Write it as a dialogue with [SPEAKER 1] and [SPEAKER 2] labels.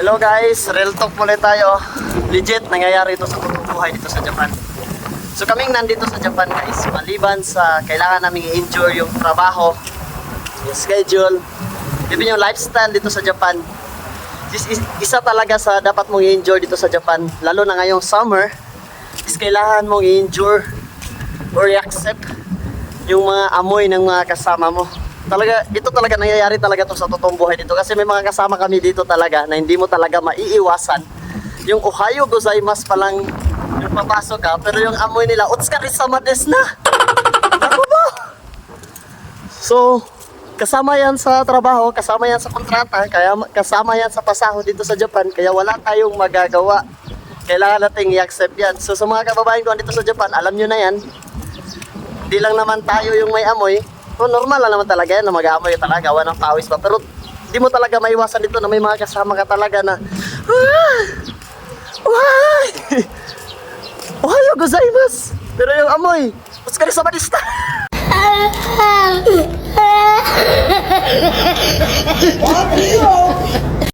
[SPEAKER 1] Hello guys, real talk muna tayo. Legit, nangyayari ito sa totoong buhay dito sa Japan. So kaming nandito sa Japan guys, maliban sa kailangan naming i-enjoy yung trabaho, yung schedule, even yung lifestyle dito sa Japan. Isa talaga sa dapat mong i-enjoy dito sa Japan, lalo na ngayong summer, is kailangan mong i-enjoy or i-accept yung mga amoy ng mga kasama mo. Talaga, ito talaga nangyayari talaga to sa totoong buhay dito kasi may mga kasama kami dito talaga na hindi mo talaga maiiwasan. Yung Ohayo gozaimasu pa lang yung papasok ka, pero yung amoy nila, Otsukaresama desu na! Ako ba? So, kasama yan sa trabaho, kasama yan sa kontrata, kaya kasama yan sa pasahod dito sa Japan, kaya wala tayong magagawa. Kailangan nating i-accept yan. So, sa mga kababayan ko dito sa Japan, alam nyo na yan, hindi lang naman tayo yung may amoy. So, normal lang naman talaga yan na mag-aamoy talaga, gawa ng pawis pa. Pero di mo talaga maiwasan dito na may mga kasama ka talaga na Ohayo gozaimasu! Pero yung amoy, Otsukaresama desu!